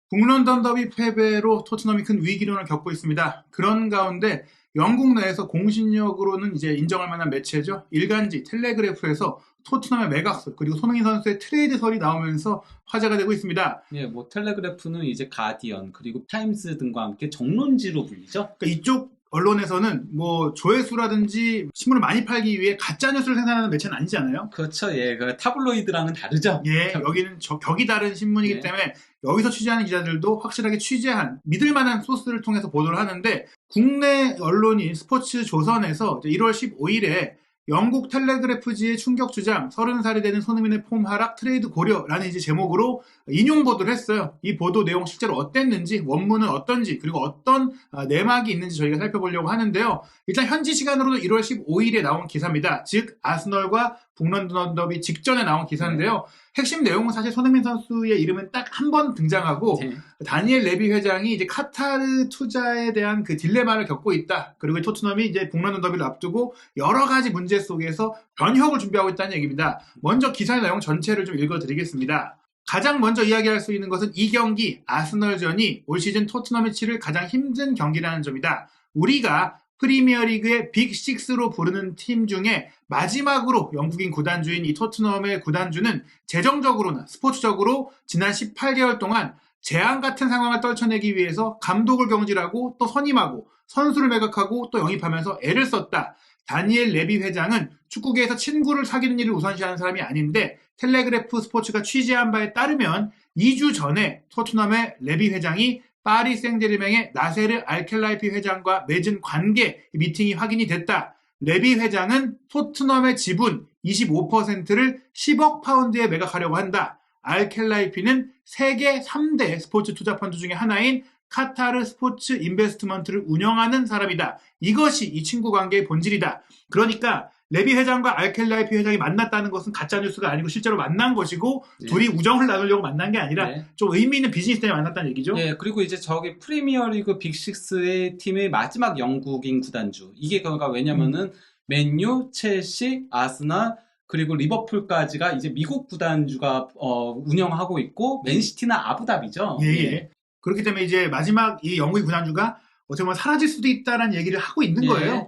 북런던 더비 패배로 토트넘이 큰 위기론을 겪고 있습니다. 그런 가운데 영국 내에서 공신력으로는 이제 인정할 만한 매체죠. 일간지 텔레그래프에서 토트넘의 매각설 그리고 손흥민 선수의 트레이드설이 나오면서 화제가 되고 있습니다. 예, 뭐 텔레그래프는 이제 가디언 그리고 타임스 등과 함께 정론지로 불리죠. 그러니까 이쪽 언론에서는 뭐 조회수라든지 신문을 많이 팔기 위해 가짜 뉴스를 생산하는 매체는 아니잖아요. 그렇죠. 예, 그 타블로이드랑은 다르죠. 예, 여기는 격이 다른 신문이기 예. 때문에 여기서 취재하는 기자들도 확실하게 취재한 믿을 만한 소스를 통해서 보도를 하는데 국내 언론인 스포츠 조선에서 1월 15일에 영국 텔레그래프지의 충격 주장 30살이 되는 손흥민의 폼 하락 트레이드 고려라는 이제 제목으로 인용 보도를 했어요. 이 보도 내용 실제로 어땠는지 원문은 어떤지 그리고 어떤 내막이 있는지 저희가 살펴보려고 하는데요. 일단 현지 시간으로도 1월 15일에 나온 기사입니다. 즉 아스널과 북런던 더비 직전에 나온 기사인데요. 핵심 내용은 사실 손흥민 선수의 이름은 딱 한 번 등장하고 다니엘 레비 회장이 이제 카타르 투자에 대한 그 딜레마를 겪고 있다. 그리고 토트넘이 이제 북런던 더비를 앞두고 여러 가지 문제 속에서 변혁을 준비하고 있다는 얘기입니다. 먼저 기사의 내용 전체를 좀 읽어드리겠습니다. 가장 먼저 이야기할 수 있는 것은 이 경기 아스널전이 올 시즌 토트넘이 치를 가장 힘든 경기라는 점이다. 우리가 프리미어리그의 빅6로 부르는 팀 중에 마지막으로 영국인 구단주인 이 토트넘의 구단주는 재정적으로나 스포츠적으로 지난 18개월 동안 재앙 같은 상황을 떨쳐내기 위해서 감독을 경질하고 또 선임하고 선수를 매각하고 또 영입하면서 애를 썼다. 다니엘 레비 회장은 축구계에서 친구를 사귀는 일을 우선시하는 사람이 아닌데 텔레그래프 스포츠가 취재한 바에 따르면 2주 전에 토트넘의 레비 회장이 파리 생제르맹의 나세르 알켈라이피 회장과 맺은 관계 미팅이 확인이 됐다. 레비 회장은 토트넘의 지분 25%를 10억 파운드에 매각하려고 한다. 알켈라이피는 세계 3대 스포츠 투자 펀드 중에 하나인 카타르 스포츠 인베스트먼트를 운영하는 사람이다. 이것이 이 친구 관계의 본질이다. 그러니까 레비 회장과 알켈라이피 회장이 만났다는 것은 가짜뉴스가 아니고 실제로 만난 것이고 둘이 우정을 나누려고 만난 게 아니라 좀 의미 있는 비즈니스 때문에 만났다는 얘기죠. 예, 그리고 이제 저기 프리미어리그 빅6의 팀의 마지막 영국인 구단주. 이게 그러니까 왜냐면은 맨유, 첼시, 아스널 그리고 리버풀까지가 이제 미국 구단주가 운영하고 있고 맨시티나 아부다비죠. 예. 그렇기 때문에 이제 마지막 이 영국인 구단주가 어떻게 보면 사라질 수도 있다는 얘기를 하고 있는 거예요.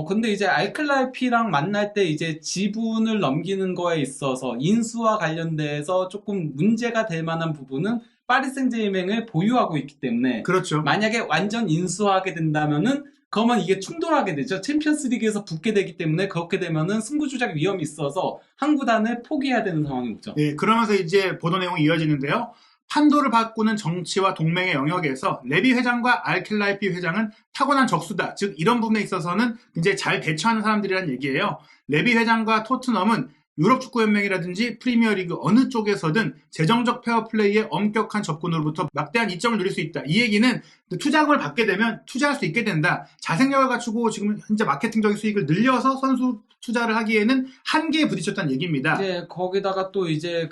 근데 이제 알클라이피랑 만날 때 이제 지분을 넘기는 거에 있어서 인수와 관련돼서 조금 문제가 될 만한 부분은 파리 생제르맹을 보유하고 있기 때문에 그렇죠. 만약에 완전 인수하게 된다면은 그러면 이게 충돌하게 되죠. 챔피언스 리그에서 붙게 되기 때문에 그렇게 되면은 승부조작 위험이 있어서 한 구단을 포기해야 되는 상황이 오죠. 네, 그러면서 이제 보도 내용이 이어지는데요. 판도를 바꾸는 정치와 동맹의 영역에서 레비 회장과 알켈라이피 회장은 타고난 적수다. 즉 이런 부분에 있어서는 굉장히 잘 대처하는 사람들이라는 얘기예요. 레비 회장과 토트넘은 유럽 축구연맹이라든지 프리미어리그 어느 쪽에서든 재정적 페어플레이의 엄격한 접근으로부터 막대한 이점을 누릴 수 있다. 이 얘기는 투자금을 받게 되면 투자할 수 있게 된다. 자생력을 갖추고 지금 현재 마케팅적인 수익을 늘려서 선수 투자를 하기에는 한계에 부딪혔다는 얘기입니다. 네, 거기다가 또 이제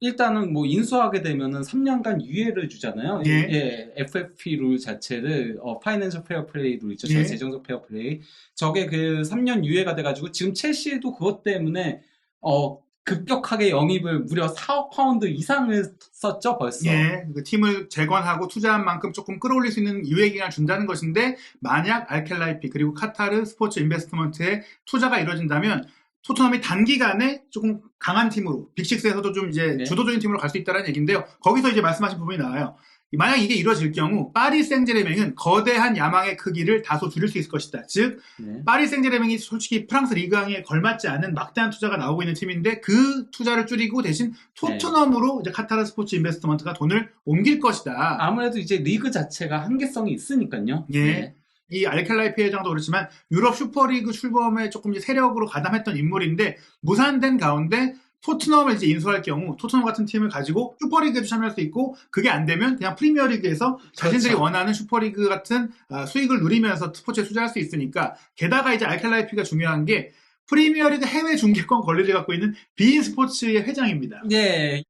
일단은 뭐 인수하게 되면은 3년간 유예를 주잖아요. FFP 룰 자체를 파이낸셜 페어플레이 룰 있죠. 재정적 페어플레이. 저게 3년 유예가 돼가지고 지금 첼시도 그것 때문에 급격하게 영입을 무려 4억 파운드 이상을 썼죠, 벌써. 그 팀을 재건하고 투자한 만큼 조금 끌어올릴 수 있는 유예 기간을 준다는 것인데 만약 알켈라이피 그리고 카타르 스포츠 인베스트먼트의 투자가 이루어진다면 토트넘이 단기간에 조금 강한 팀으로 빅6에서도 좀 이제 주도적인 팀으로 갈 수 있다는 얘기인데요. 거기서 이제 말씀하신 부분이 나와요. 만약 이게 이루어질 경우 파리 생제르맹은 거대한 야망의 크기를 다소 줄일 수 있을 것이다. 즉 파리 생제르맹이 솔직히 프랑스 리그왕에 걸맞지 않은 막대한 투자가 나오고 있는 팀인데 그 투자를 줄이고 대신 토트넘으로 이제 카타르 스포츠 인베스트먼트가 돈을 옮길 것이다. 아무래도 이제 리그 자체가 한계성이 있으니까요. 이 알켈라이피 회장도 그렇지만 유럽 슈퍼리그 출범에 조금 세력으로 가담했던 인물인데 무산된 가운데 토트넘을 이제 인수할 경우 토트넘 같은 팀을 가지고 슈퍼리그에도 참여할 수 있고 그게 안 되면 그냥 프리미어리그에서 자신들이 원하는 슈퍼리그 같은 수익을 누리면서 스포츠에 투자할 수 있으니까 게다가 이제 알켈라이피가 중요한 게 프리미어리그 해외 중계권 권리를 갖고 있는 비인 스포츠의 회장입니다.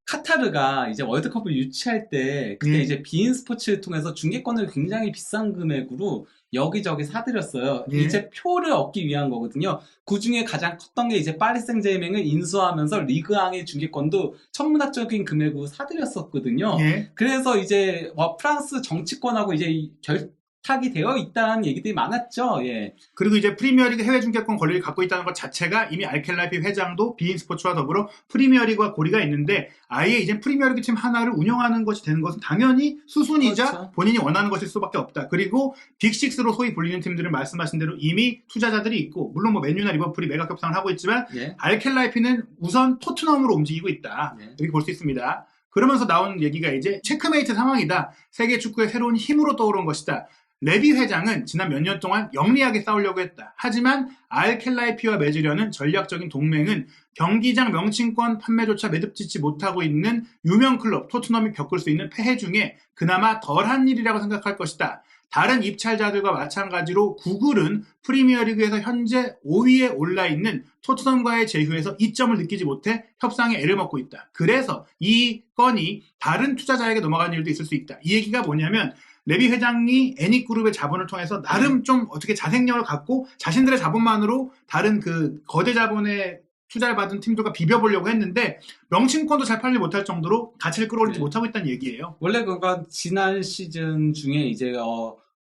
카타르가 이제 월드컵을 유치할 때 그때 이제 비인 스포츠를 통해서 중계권을 굉장히 비싼 금액으로 여기저기 사들였어요. 예. 이제 표를 얻기 위한 거거든요. 그 중에 가장 컸던 게 이제 파리 생제르맹을 인수하면서 리그앙의 중계권도 천문학적인 금액으로 사들였었거든요. 예. 그래서 이제 프랑스 정치권하고 이제 결탁이 되어 있다는 얘기들이 많았죠. 예. 그리고 이제 프리미어리그 해외 중계권 권리를 갖고 있다는 것 자체가 이미 알켈라이피 회장도 비인 스포츠와 더불어 프리미어리그와 고리가 있는데 아예 이제 프리미어리그 팀 하나를 운영하는 것이 되는 것은 당연히 수순이자 그렇죠. 본인이 원하는 것일 수밖에 없다. 그리고 빅식스로 소위 불리는 팀들은 말씀하신 대로 이미 투자자들이 있고 물론 뭐 맨유나 리버풀이 매각 협상을 하고 있지만 예. 알켈라이피는 우선 토트넘으로 움직이고 있다. 예. 이렇게 볼 수 있습니다. 그러면서 나온 얘기가 이제 체크메이트 상황이다. 세계 축구의 새로운 힘으로 떠오른 것이다. 레비 회장은 지난 몇 년 동안 영리하게 싸우려고 했다. 하지만 알켈라이피와 맺으려는 전략적인 동맹은 경기장 명칭권 판매조차 매듭짓지 못하고 있는 유명 클럽 토트넘이 겪을 수 있는 폐해 중에 그나마 덜한 일이라고 생각할 것이다. 다른 입찰자들과 마찬가지로 구글은 프리미어리그에서 현재 5위에 올라있는 토트넘과의 제휴에서 이점을 느끼지 못해 협상에 애를 먹고 있다. 그래서 이 건이 다른 투자자에게 넘어가는 일도 있을 수 있다. 이 얘기가 뭐냐면 레비 회장이 애닉그룹의 자본을 통해서 나름 좀 어떻게 자생력을 갖고 자신들의 자본만으로 다른 그 거대 자본의 투자를 받은 팀들과 비벼보려고 했는데 명칭권도 잘 팔지 못할 정도로 가치를 끌어올리지 못하고 있다는 얘기예요. 원래 그건 지난 시즌 중에 이제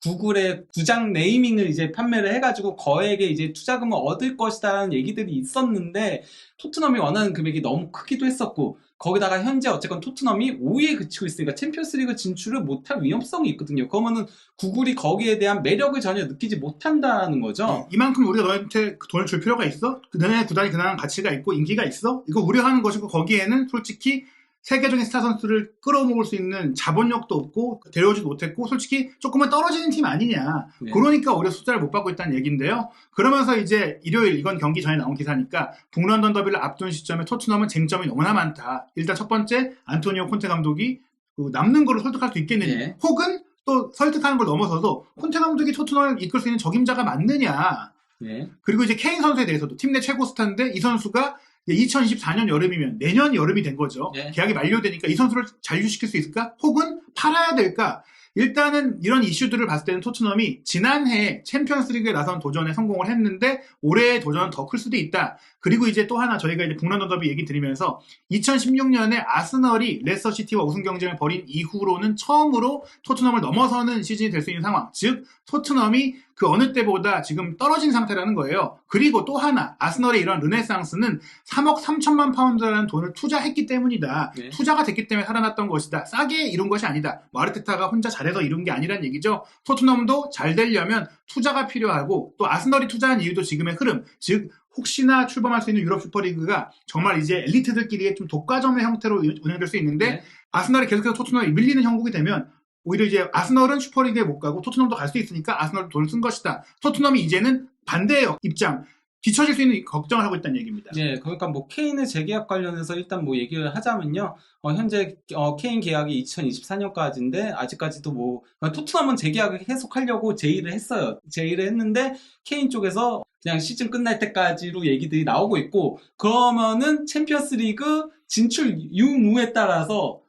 구글의 구장 네이밍을 이제 판매를 해가지고 거액의 이제 투자금을 얻을 것이다라는 얘기들이 있었는데 토트넘이 원하는 금액이 너무 크기도 했었고 거기다가 현재 어쨌건 토트넘이 5위에 그치고 있으니까 챔피언스리그 진출을 못할 위험성이 있거든요. 그러면은 구글이 거기에 대한 매력을 전혀 느끼지 못한다는 거죠. 네, 이만큼 우리가 너한테 돈을 줄 필요가 있어? 너네 구단이 그만한 가치가 있고 인기가 있어? 이거 우려하는 것이고 거기에는 솔직히 세계적인 스타 선수를 끌어모을 수 있는 자본력도 없고 데려오지도 못했고 솔직히 조금은 떨어지는 팀 아니냐. 네. 그러니까 오히려 숫자를 못 받고 있다는 얘기인데요. 그러면서 이제 일요일 이건 경기 전에 나온 기사니까 북런던 더비를 앞둔 시점에 토트넘은 쟁점이 너무나 많다. 일단 첫 번째 안토니오 콘테 감독이 남는 거를 설득할 수 있겠느냐. 네. 혹은 또 설득하는 걸 넘어서도 콘테 감독이 토트넘을 이끌 수 있는 적임자가 맞느냐. 네. 그리고 이제 케인 선수에 대해서도 팀 내 최고 스타인데 이 선수가 2024년 여름이면 내년 여름이 된 거죠. 네. 계약이 만료되니까 이 선수를 잔류시킬 수 있을까? 혹은 팔아야 될까? 일단은 이런 이슈들을 봤을 때는 토트넘이 지난해 챔피언스리그에 나선 도전에 성공을 했는데 올해의 도전은 더 클 수도 있다. 그리고 이제 또 하나 저희가 이제 북런던 더비 얘기 드리면서 2016년에 아스널이 레스터시티와 우승 경쟁을 벌인 이후로는 처음으로 토트넘을 넘어서는 시즌이 될 수 있는 상황. 즉 토트넘이 그 어느 때보다 지금 떨어진 상태라는 거예요. 그리고 또 하나 아스널의 이런 르네상스는 3억 3천만 파운드라는 돈을 투자했기 때문이다. 네. 투자가 됐기 때문에 살아났던 것이다. 싸게 이룬 것이 아니다. 아르테타가 혼자 잘해서 이룬 게 아니란 얘기죠. 토트넘도 잘 되려면 투자가 필요하고 또 아스널이 투자한 이유도 지금의 흐름, 즉 혹시나 출범할 수 있는 유럽 슈퍼리그가 정말 이제 엘리트들끼리의 좀 독과점의 형태로 운영될 수 있는데 네. 아스널이 계속해서 토트넘에 밀리는 형국이 되면 오히려 이제 아스널은 슈퍼리그에 못 가고 토트넘도 갈 수 있으니까 아스널도 돈을 쓴 것이다. 토트넘이 이제는 반대의 입장, 뒤처질 수 있는 걱정을 하고 있다는 얘기입니다. 네, 그러니까 뭐 케인의 재계약 관련해서 일단 뭐 얘기를 하자면요. 현재 케인 계약이 2024년까지인데 아직까지도 뭐 토트넘은 재계약을 계속하려고 제의를 했어요. 제의를 했는데 케인 쪽에서 그냥 시즌 끝날 때까지로 얘기들이 나오고 있고 그러면은 챔피언스리그 진출 유무에 따라서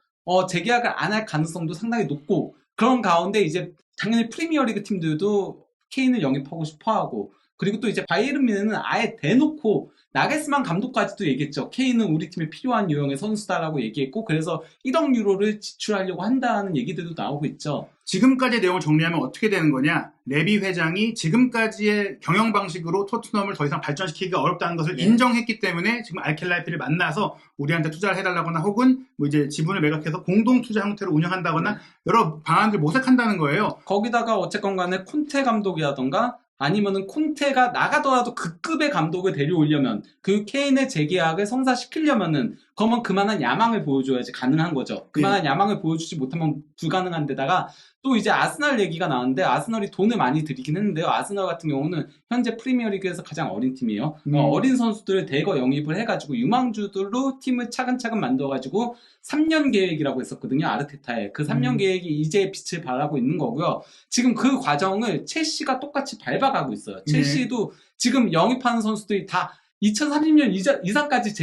재계약을 안 할 가능성도 상당히 높고 그런 가운데 이제 당연히 프리미어리그 팀들도 케인을 영입하고 싶어하고 그리고 또 이제 바이에른 뮌헨은 아예 대놓고 나겔스만 감독까지도 얘기했죠. 케인은 우리 팀에 필요한 유형의 선수다라고 얘기했고 그래서 1억 유로를 지출하려고 한다는 얘기들도 나오고 있죠. 지금까지의 내용을 정리하면 어떻게 되는 거냐? 레비 회장이 지금까지의 경영 방식으로 토트넘을 더 이상 발전시키기가 어렵다는 것을 인정했기 때문에 지금 알켈라이피를 만나서 우리한테 투자를 해달라거나 혹은 뭐 이제 지분을 매각해서 공동 투자 형태로 운영한다거나 여러 방안을 모색한다는 거예요. 거기다가 어쨌건 간에 콘테 감독이라던가 아니면은 콘테가 나가더라도 그 급의 감독을 데려오려면 그 케인의 재계약을 성사시키려면은 그러면 그만한 야망을 보여줘야지 가능한 거죠. 그만한 야망을 보여주지 못하면 불가능한 데다가 또 이제 아스널 얘기가 나왔는데 아스널이 돈을 많이 들이긴 했는데요. 아스널 같은 경우는 현재 프리미어리그에서 가장 어린 팀이에요. 어린 선수들을 대거 영입을 해가지고 유망주들로 팀을 차근차근 만들어가지고 3년 계획이라고 했었거든요. 아르테타의. 그 3년 계획이 이제 빛을 발하고 있는 거고요. 지금 그 과정을 첼시가 똑같이 밟아가고 있어요. 첼시도 지금 영입하는 선수들이 다 2030년 이상까지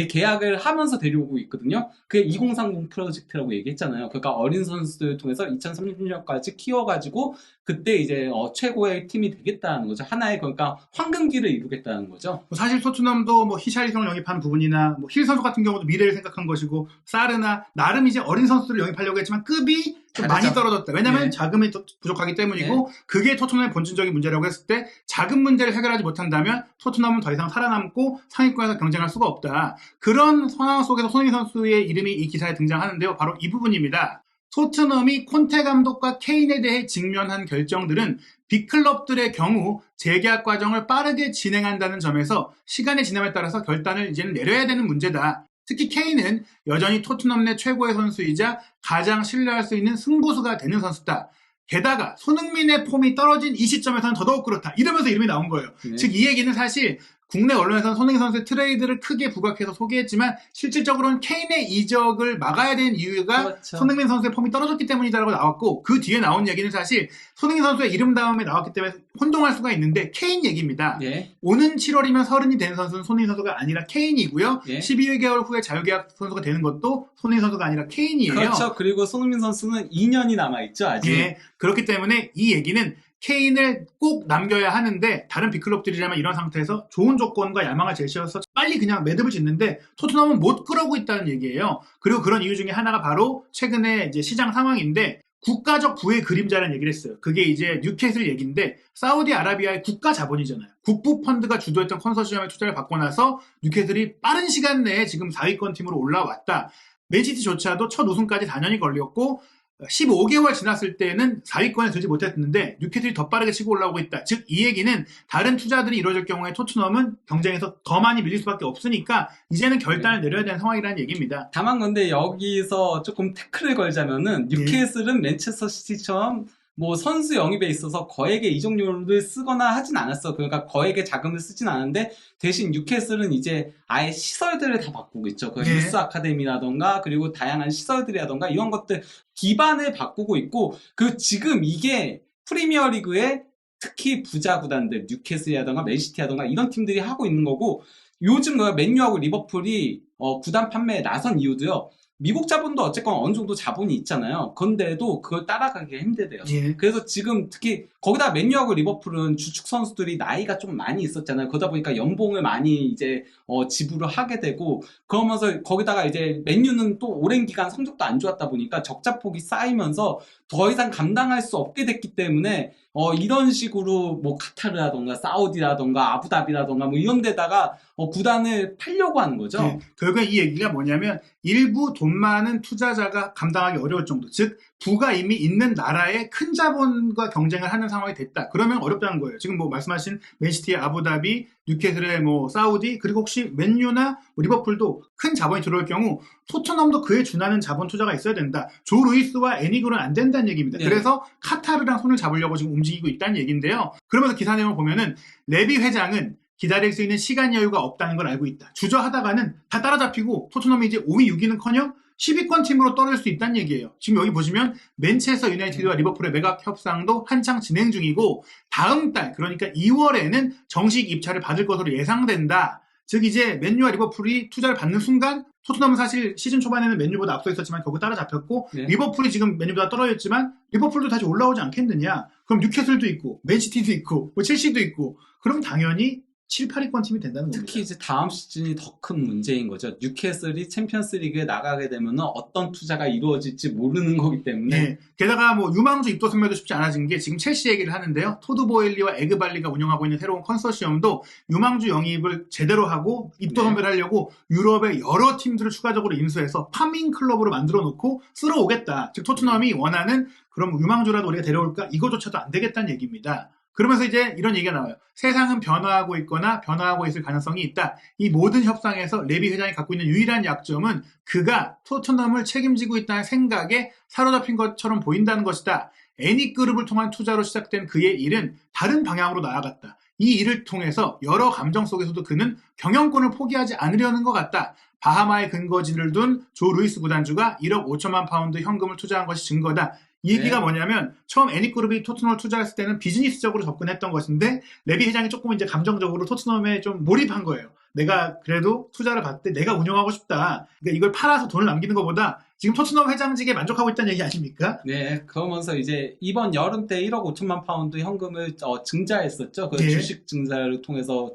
계약을 하면서 데려오고 있거든요. 그게 2030 프로젝트라고 얘기했잖아요. 그러니까 어린 선수들을 통해서 2030년까지 키워가지고 그때 이제 최고의 팀이 되겠다는 거죠. 하나의 그러니까 황금기를 이루겠다는 거죠. 사실 토트넘도 뭐 히샬리송을 영입하는 부분이나 뭐 힐 선수 같은 경우도 미래를 생각한 것이고 사르나 나름 이제 어린 선수들을 영입하려고 했지만 급이 좀 많이 떨어졌다. 왜냐하면 네. 자금이 부족하기 때문이고 네. 그게 토트넘의 본질적인 문제라고 했을 때 자금 문제를 해결하지 못한다면 토트넘은 더 이상 살아남고 상위권에서 경쟁할 수가 없다. 그런 상황 속에서 손흥민 선수의 이름이 이 기사에 등장하는데요. 바로 이 부분입니다. 토트넘이 콘테 감독과 케인에 대해 직면한 결정들은 빅클럽들의 경우 재계약 과정을 빠르게 진행한다는 점에서 시간의 지남에 따라서 결단을 이제는 내려야 되는 문제다. 특히 케인은 여전히 토트넘 내 최고의 선수이자 가장 신뢰할 수 있는 승부수가 되는 선수다. 게다가 손흥민의 폼이 떨어진 이 시점에서는 더더욱 그렇다. 이러면서 이름이 나온 거예요. 네. 즉 이 얘기는 사실 국내 언론에서는 손흥민 선수의 트레이드를 크게 부각해서 소개했지만 실질적으로는 케인의 이적을 막아야 되는 이유가 그렇죠. 손흥민 선수의 폼이 떨어졌기 때문이다라고 나왔고 그 뒤에 나온 얘기는 사실 손흥민 선수의 이름 다음에 나왔기 때문에 혼동할 수가 있는데 케인 얘기입니다. 네. 오는 7월이면 30이 된 선수는 손흥민 선수가 아니라 케인이고요. 네. 12개월 후에 자유계약 선수가 되는 것도 손흥민 선수가 아니라 케인이에요. 그렇죠. 그리고 손흥민 선수는 2년이 남아있죠, 아직. 예, 그렇기 때문에 이 얘기는 케인을 꼭 남겨야 하는데 다른 빅클럽들이라면 이런 상태에서 좋은 조건과 야망을 제시해서 빨리 그냥 매듭을 짓는데 토트넘은 못 그러고 있다는 얘기예요. 그리고 그런 이유 중에 하나가 바로 최근에 이제 시장 상황인데 국가적 부의 그림자라는 얘기를 했어요. 그게 이제 뉴캐슬 얘기인데 사우디아라비아의 국가 자본이잖아요. 국부 펀드가 주도했던 컨소시엄의 투자를 받고 나서 뉴캐슬이 빠른 시간 내에 지금 4위권 팀으로 올라왔다. 맨시티조차도 첫 우승까지 4년이 걸렸고 15개월 지났을 때는 4위권에 들지 못했는데 뉴캐슬이 더 빠르게 치고 올라오고 있다. 즉 이 얘기는 다른 투자들이 이루어질 경우에 토트넘은 경쟁에서 더 많이 밀릴 수밖에 없으니까 이제는 결단을 내려야 되는 상황이라는 얘기입니다. 다만 근데 여기서 조금 태클을 걸자면은 뉴캐슬은 맨체스터 시티처럼 뭐 선수 영입에 있어서 거액의 이적료를 쓰거나 하진 않았어. 그러니까 거액의 자금을 쓰진 않았는데 대신 뉴캐슬은 이제 아예 시설들을 다 바꾸고 있죠. 그 유스 아카데미라던가 그리고 다양한 시설들이라던가 이런 것들 기반을 바꾸고 있고 그 지금 이게 프리미어리그의 특히 부자 구단들 뉴캐슬이라던가 맨시티라던가 이런 팀들이 하고 있는 거고 요즘 맨유하고 리버풀이 구단 판매에 나선 이유도요. 미국 자본도 어쨌건 어느 정도 자본이 있잖아요. 그런데도 그걸 따라가기 힘들대요. 예. 그래서 지금 특히 거기다 맨유하고 리버풀은 주축 선수들이 나이가 좀 많이 있었잖아요. 그러다 보니까 연봉을 많이 이제 지불을 하게 되고 그러면서 거기다가 이제 맨유는 또 오랜 기간 성적도 안 좋았다 보니까 적자폭이 쌓이면서 더 이상 감당할 수 없게 됐기 때문에 이런 식으로 뭐 카타르라던가 사우디라던가 아부다비라던가 뭐 이런 데다가 구단을 팔려고 하는 거죠. 네, 결국에 이 얘기가 뭐냐면 일부 돈 많은 투자자가 감당하기 어려울 정도, 즉 부가 이미 있는 나라에 큰 자본과 경쟁을 하는 상황이 됐다. 그러면 어렵다는 거예요. 지금 뭐 말씀하신 맨시티의 아부다비, 뉴캐슬의 뭐 사우디, 그리고 혹시 맨유나 리버풀도 큰 자본이 들어올 경우 토트넘도 그에 준하는 자본 투자가 있어야 된다. 조 루이스와 애니글은 안 된다는 얘기입니다. 네. 그래서 카타르랑 손을 잡으려고 지금 움직이고 있다는 얘기인데요. 그러면서 기사 내용을 보면은 레비 회장은 기다릴 수 있는 시간 여유가 없다는 걸 알고 있다. 주저하다가는 다 따라잡히고 토트넘이 이제 5위, 6위는커녕 10위권 팀으로 떨어질 수 있다는 얘기예요. 지금 여기 보시면 맨체스터 유나이티드와 리버풀의 매각 협상도 한창 진행 중이고 다음 달 그러니까 2월에는 정식 입찰을 받을 것으로 예상된다. 즉 이제 맨유와 리버풀이 투자를 받는 순간 토트넘은 사실 시즌 초반에는 맨유보다 앞서 있었지만 결국 따라잡혔고 네. 리버풀이 지금 맨유보다 떨어졌지만 리버풀도 다시 올라오지 않겠느냐. 그럼 뉴캐슬도 있고 맨시티도 있고 뭐 첼시도 있고 그럼 당연히 7, 8위권 팀이 된다는 겁니다. 특히 이제 다음 시즌이 더 큰 문제인 거죠. 뉴캐슬이 챔피언스 리그에 나가게 되면 어떤 투자가 이루어질지 모르는 거기 때문에. 네. 게다가 뭐 유망주 입도 선매도 쉽지 않아진 게 지금 첼시 얘기를 하는데요. 토드 보일리와 에그발리가 운영하고 있는 새로운 컨소시엄도 유망주 영입을 제대로 하고 입도 선배를 하려고 유럽의 여러 팀들을 추가적으로 인수해서 파밍 클럽으로 만들어 놓고 쓸어오겠다. 즉 토트넘이 원하는 그럼 유망주라도 우리가 데려올까? 이거조차도 안 되겠다는 얘기입니다. 그러면서 이제 이런 얘기가 나와요. 세상은 변화하고 있거나 변화하고 있을 가능성이 있다. 이 모든 협상에서 레비 회장이 갖고 있는 유일한 약점은 그가 토트넘을 책임지고 있다는 생각에 사로잡힌 것처럼 보인다는 것이다. 애니그룹을 통한 투자로 시작된 그의 일은 다른 방향으로 나아갔다. 이 일을 통해서 여러 감정 속에서도 그는 경영권을 포기하지 않으려는 것 같다. 바하마에 근거지를 둔 조 루이스 구단주가 1억 5천만 파운드 현금을 투자한 것이 증거다. 이 얘기가 뭐냐면 처음 애니그룹이 토트넘을 투자했을 때는 비즈니스적으로 접근했던 것인데 레비 회장이 조금 이제 감정적으로 토트넘에 좀 몰입한 거예요. 내가 그래도 투자를 받을 때 내가 운영하고 싶다. 그러니까 이걸 팔아서 돈을 남기는 것보다 지금 토트넘 회장직에 만족하고 있다는 얘기 아닙니까? 네, 그러면서 이제 이번 여름 때 1억 5천만 파운드 현금을 증자했었죠. 그 예. 주식 증자를 통해서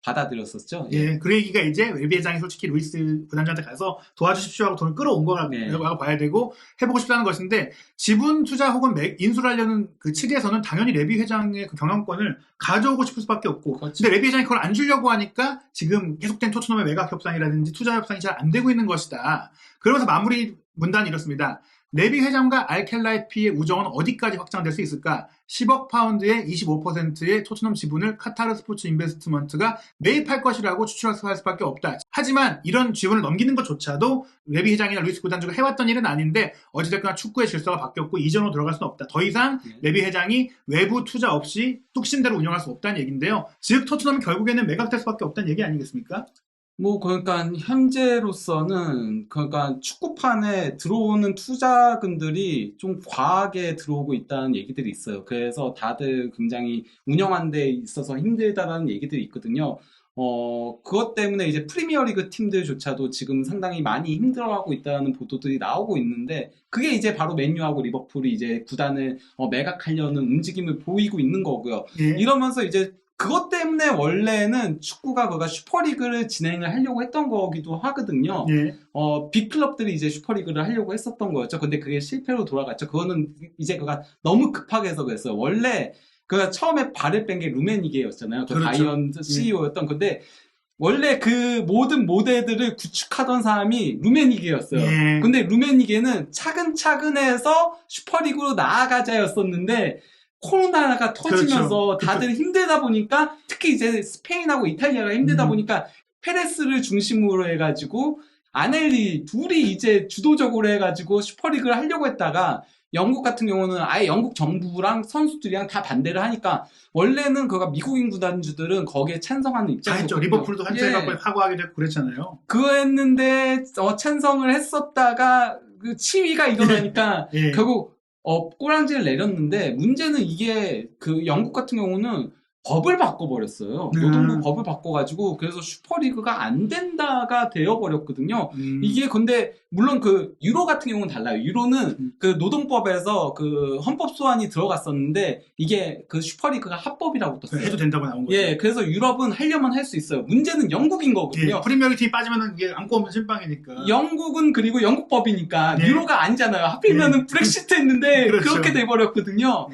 받아들였었죠. 예, 그 얘기가 이제 웰비 회장이 솔직히 루이스 부단장한테 가서 도와주십시오 하고 돈을 끌어온 거라고 네. 봐야 되고 해보고 싶다는 것인데 지분 투자 혹은 인수를 하려는 그 측에서는 당연히 레비 회장의 그 경영권을 가져오고 싶을 수밖에 없고 그렇죠. 근데 레비 회장이 그걸 안 주려고 하니까 지금 계속된 토트넘의 매각 협상이라든지 투자 협상이 잘 안 되고 있는 것이다. 그러면서 마무리 문단이 이렇습니다. 레비 회장과 알켈라이피의 우정은 어디까지 확장될 수 있을까? 10억 파운드의 25%의 토트넘 지분을 카타르 스포츠 인베스트먼트가 매입할 것이라고 추측할 수밖에 없다. 하지만 이런 지분을 넘기는 것조차도 레비 회장이나 루이스 구단주가 해왔던 일은 아닌데 어찌됐거나 축구의 질서가 바뀌었고 이전으로 들어갈 수는 없다. 더 이상 레비 회장이 외부 투자 없이 뚝심대로 운영할 수 없다는 얘기인데요. 즉 토트넘은 결국에는 매각될 수밖에 없다는 얘기 아니겠습니까? 그러니까 현재로서는 그러니까 축구판에 들어오는 투자금들이 좀 과하게 들어오고 있다는 얘기들이 있어요. 그래서 다들 굉장히 운영하는 데 있어서 힘들다라는 얘기들이 있거든요. 그것 때문에 이제 프리미어리그 팀들조차도 지금 상당히 많이 힘들어하고 있다는 보도들이 나오고 있는데 그게 이제 바로 맨유하고 리버풀이 이제 구단을 매각하려는 움직임을 보이고 있는 거고요. 예. 이러면서 이제 그것 때문에 원래는 축구가 그가 슈퍼리그를 진행을 하려고 했던 거기도 하거든요. 예. 빅클럽들이 이제 슈퍼리그를 하려고 했었던 거였죠. 근데 그게 실패로 돌아갔죠. 그거는 이제 그가 너무 급하게 해서 그랬어요. 원래 그가 처음에 발을 뺀 게 루메니게였잖아요. 그 그렇죠. 바이언 CEO였던 건데 원래 그 모든 모델들을 구축하던 사람이 루메니게였어요. 예. 근데 루메니게는 차근차근 해서 슈퍼리그로 나아가자였었는데 코로나가 터지면서 그렇죠. 다들 힘들다 보니까 특히 이제 스페인하고 이탈리아가 힘들다 보니까 페레스를 중심으로 해가지고 아넬리 둘이 이제 주도적으로 해가지고 슈퍼리그를 하려고 했다가 영국 같은 경우는 아예 영국 정부랑 선수들이랑 다 반대를 하니까 원래는 그가 미국인 구단주들은 거기에 찬성하는 입장이었죠. 리버풀도 한때 하고 하게 되고 그랬잖아요. 그거 했는데 찬성을 했었다가 그 치위가 일어나니까 예. 결국 꼬랑지를 내렸는데 문제는 이게 그 영국 같은 경우는 법을 바꿔버렸어요. 노동부 법을 바꿔가지고 그래서 슈퍼리그가 안 된다가 되어버렸거든요. 이게 근데 물론 그 유로 같은 경우는 달라요. 유로는 그 노동법에서 그 헌법 소환이 들어갔었는데 이게 그 슈퍼리그가 합법이라고 떴어요. 해도 된다고 나온 거죠. 예, 그래서 유럽은 하려면 할 수 있어요. 문제는 영국인 거거든요. 예, 프리미어리그 팀이 빠지면은 이게 안고 오면 실방이니까. 영국은 그리고 영국 법이니까 예. 유로가 아니잖아요. 하필이면은 브렉시트 했는데 그렇죠. 그렇게 돼버렸거든요.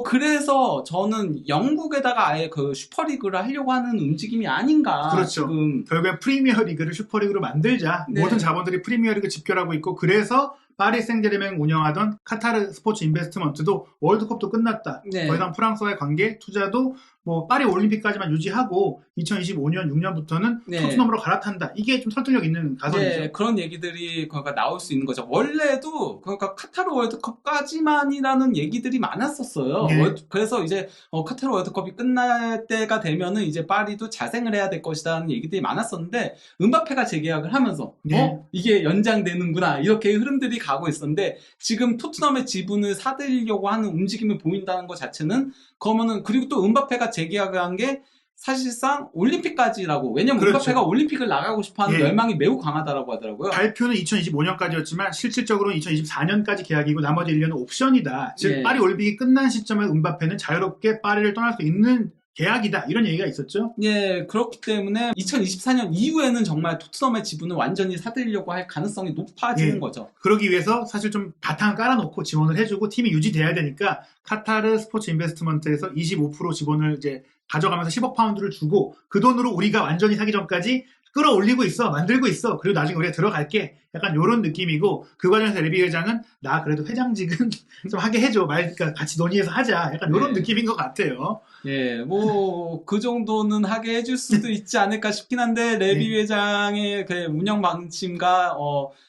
그래서 저는 영국에다가 아예 그 슈퍼리그를 하려고 하는 움직임이 아닌가. 그렇죠. 지금. 결국엔 프리미어리그를 슈퍼리그로 만들자. 네. 모든 자본들이 프리미어리그 집결하고 있고 그래서 파리 생제르맹 운영하던 카타르 스포츠 인베스트먼트도 월드컵도 끝났다. 네. 더 이상 프랑스와의 관계, 투자도 뭐 파리 올림픽까지만 유지하고 2025년 6년부터는 네. 토트넘으로 갈아탄다. 이게 좀 설득력 있는 가설이죠. 네, 그런 얘기들이 그러니까 나올 수 있는 거죠. 원래도 그러니까 카타르 월드컵까지만이라는 얘기들이 많았었어요. 네. 그래서 이제 카타르 월드컵이 끝날 때가 되면은 이제 파리도 자생을 해야 될 것이라는 얘기들이 많았었는데 음바페가 재계약을 하면서 네. 이게 연장되는구나 이렇게 흐름들이 가고 있었는데 지금 토트넘의 지분을 사들이려고 하는 움직임을 보인다는 것 자체는 그러면은 그리고 또 음바페가 재계약을 한 게 사실상 올림픽까지라고. 왜냐면 그렇죠. 음바페가 올림픽을 나가고 싶어하는 예. 열망이 매우 강하다라고 하더라고요. 발표는 2025년까지였지만 실질적으로는 2024년까지 계약이고 나머지 1년은 옵션이다. 즉 예. 파리 올림픽이 끝난 시점에 음바페는 자유롭게 파리를 떠날 수 있는 계약이다. 이런 얘기가 있었죠. 예, 그렇기 때문에 2024년 이후에는 정말 토트넘의 지분을 완전히 사들이려고 할 가능성이 높아지는 예. 거죠. 그러기 위해서 사실 좀 바탕을 깔아놓고 지원을 해주고 팀이 유지돼야 되니까 카타르 스포츠 인베스트먼트에서 25% 지분을 이제 가져가면서 10억 파운드를 주고 그 돈으로 우리가 완전히 사기 전까지 끌어올리고 있어, 만들고 있어. 그리고 나중에 우리가 들어갈게. 약간 이런 느낌이고 그 과정에서 레비 회장은 나 그래도 회장직은 좀 하게 해줘. 그러니까 같이 논의해서 하자. 약간 이런 네. 느낌인 것 같아요. 예, 뭐 그 정도는 하게 해줄 수도 있지 않을까 싶긴 한데 레비 네. 회장의 그 운영 방침과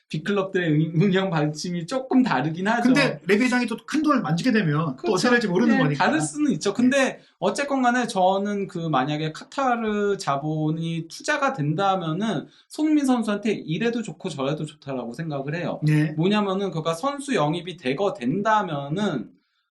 빅클럽들의 운영 방침이 조금 다르긴 하죠. 근데 레비 회장이 또 큰 돈을 만지게 되면 또 어떻게 될지 모르는 네, 거니까. 다를 수는 있죠. 근데 어쨌건 간에 저는 그 만약에 카타르 자본이 투자가 된다면은 손흥민 선수한테 이래도 좋고 저래도 좋다라고 생각을 해요. 네. 뭐냐면은 그가 선수 영입이 된다면은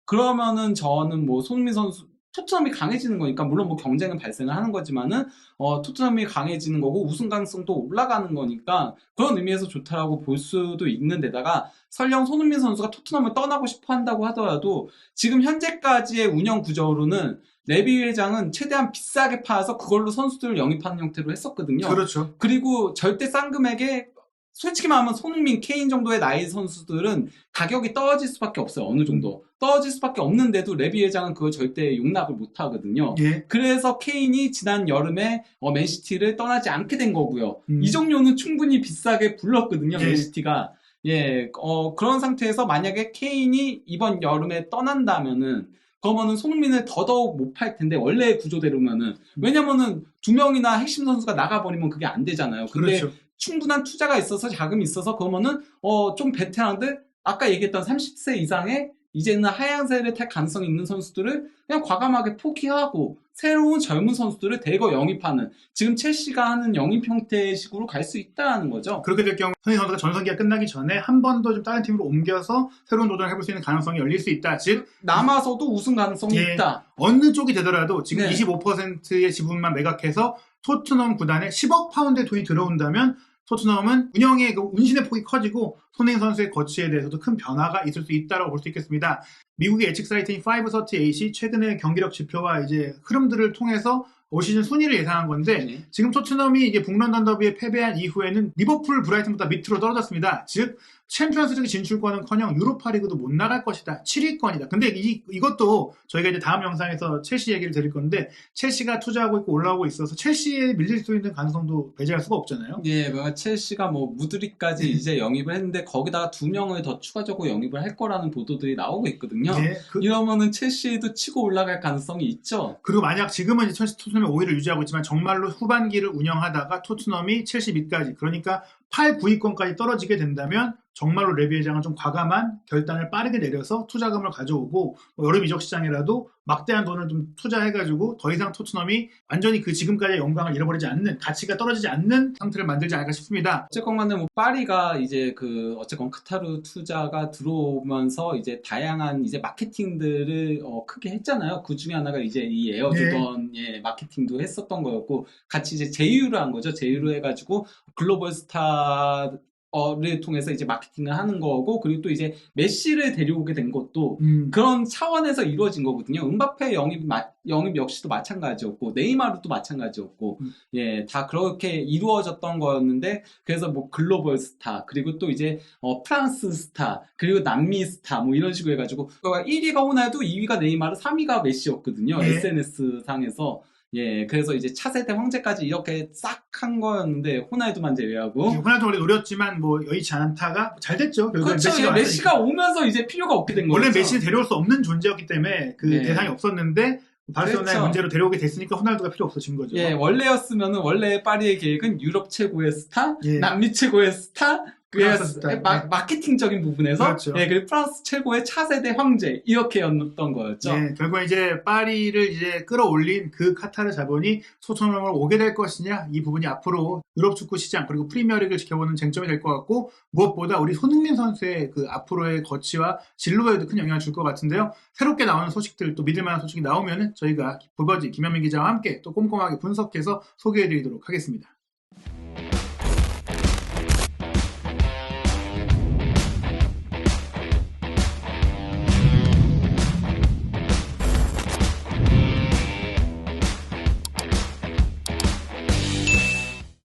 그러면은 저는 뭐 손흥민 선수 토트넘이 강해지는 거니까, 물론 뭐 경쟁은 발생을 하는 거지만은 토트넘이 강해지는 거고 우승 가능성도 올라가는 거니까 그런 의미에서 좋다라고 볼 수도 있는 데다가, 설령 손흥민 선수가 토트넘을 떠나고 싶어 한다고 하더라도 지금 현재까지의 운영 구조로는 레비 회장은 최대한 비싸게 팔아서 그걸로 선수들을 영입하는 형태로 했었거든요. 그렇죠. 그리고 절대 싼 금액에, 솔직히 말하면 손흥민, 케인 정도의 나이 선수들은 가격이 떨어질 수밖에 없어요. 어느 정도. 떨어질 수밖에 없는데도 레비 회장은 그걸 절대 용납을 못 하거든요. 예. 그래서 케인이 지난 여름에 맨시티를 떠나지 않게 된 거고요. 음. 이적료는 충분히 비싸게 불렀거든요. 예. 맨시티가. 예, 그런 상태에서 만약에 케인이 이번 여름에 떠난다면은, 그러면은 손흥민을 더더욱 못 팔 텐데, 원래의 구조대로면은. 왜냐면은 두 명이나 핵심 선수가 나가버리면 그게 안 되잖아요. 근데 그렇죠. 충분한 투자가 있어서, 자금이 있어서, 그러면은 좀 베테랑들, 아까 얘기했던 30세 이상의 이제는 하향세를 탈 가능성이 있는 선수들을 그냥 과감하게 포기하고 새로운 젊은 선수들을 대거 영입하는, 지금 첼시가 하는 영입 형태의 식으로 갈 수 있다는 거죠. 그렇게 될 경우 손흥민 선수가 전성기가 끝나기 전에 한 번 더 좀 다른 팀으로 옮겨서 새로운 도전을 해볼 수 있는 가능성이 열릴 수 있다. 즉 남아서도 우승 가능성이 예, 있다. 어느 쪽이 되더라도 지금 네. 25%의 지분만 매각해서 토트넘 구단에 10억 파운드의 돈이 들어온다면 토트넘은 운영의 그 운신의 폭이 커지고 손흥민 선수의 거취에 대해서도 큰 변화가 있을 수 있다고 볼 수 있겠습니다. 미국의 예측 사이트인 538이 최근의 경기력 지표와 이제 흐름들을 통해서 올 시즌 순위를 예상한 건데, 네. 지금 토트넘이 이제 북런던 더비에 패배한 이후에는 리버풀, 브라이튼보다 밑으로 떨어졌습니다. 즉 챔피언스리그 진출권은커녕 유로파리그도 못 나갈 것이다. 7위권이다. 근데 이것도 저희가 이제 다음 영상에서 첼시 얘기를 드릴 건데, 첼시가 투자하고 있고 올라오고 있어서 첼시에 밀릴 수 있는 가능성도 배제할 수가 없잖아요. 예, 첼시가 뭐 무드리까지 이제 영입을 했는데 거기다가 2명을 더 추가적으로 영입을 할 거라는 보도들이 나오고 있거든요. 예, 이러면은 첼시도 치고 올라갈 가능성이 있죠. 그리고 만약 지금은 이제 토트넘이 5위를 유지하고 있지만 정말로 후반기를 운영하다가 토트넘이 첼시 밑까지, 그러니까 8, 9위권까지 떨어지게 된다면 정말로 레비 회장은 좀 과감한 결단을 빠르게 내려서 투자금을 가져오고 여름 이적 시장이라도 막대한 돈을 좀 투자해가지고 더 이상 토트넘이 완전히 그 지금까지의 영광을 잃어버리지 않는, 가치가 떨어지지 않는 상태를 만들지 않을까 싶습니다. 어쨌건 간에 뭐 파리가 이제 어쨌건 카타르 투자가 들어오면서 이제 다양한 이제 마케팅들을 크게 했잖아요. 그 중에 하나가 이제 이 에어조던 마케팅도 했었던 거였고, 같이 이제 제휴를 한 거죠. 제휴를 해가지고 글로벌 스타 를 통해서 이제 마케팅을 하는 거고, 그리고 또 이제 메시를 데려오게 된 것도 그런 차원에서 이루어진 거거든요. 음바페 영입 역시도 마찬가지였고, 네이마르도 마찬가지였고, 예, 다 그렇게 이루어졌던 거였는데, 그래서 뭐 글로벌 스타, 그리고 또 이제 프랑스 스타, 그리고 남미 스타, 뭐 이런 식으로 해가지고 1위가 호날두, 2위가 네이마르, 3위가 메시였거든요. 네. SNS 상에서. 예, 그래서 이제 차세대 황제까지 이렇게 싹 한 거였는데, 호날두만 제외하고. 호날두 원래 노렸지만 뭐 여의치 않다가 잘 됐죠. 그렇죠. 메시가 오면서 이제 필요가 없게 된 거죠. 원래 메시를 데려올 수 없는 존재였기 때문에 그 대상이 없었는데, 바르셀로나의 그렇죠. 문제로 데려오게 됐으니까 호날두가 필요 없어진 거죠. 예, 원래였으면은 원래 파리의 계획은 유럽 최고의 스타, 남미 최고의 스타, 마케팅적인 부분에서, 그렇죠. 예, 그리고 프랑스 최고의 차세대 황제, 이렇게였던 거였죠. 예, 결국 이제 파리를 이제 끌어올린 그 카타르 자본이 토트넘으로 오게 될 것이냐, 이 부분이 앞으로 유럽 축구 시장 그리고 프리미어리그를 지켜보는 쟁점이 될 것 같고, 무엇보다 우리 손흥민 선수의 그 앞으로의 거치와 진로에도 큰 영향을 줄 것 같은데요. 새롭게 나오는 소식들, 또 믿을만한 소식이 나오면은 저희가 부버지 김현민 기자와 함께 또 꼼꼼하게 분석해서 소개해드리도록 하겠습니다.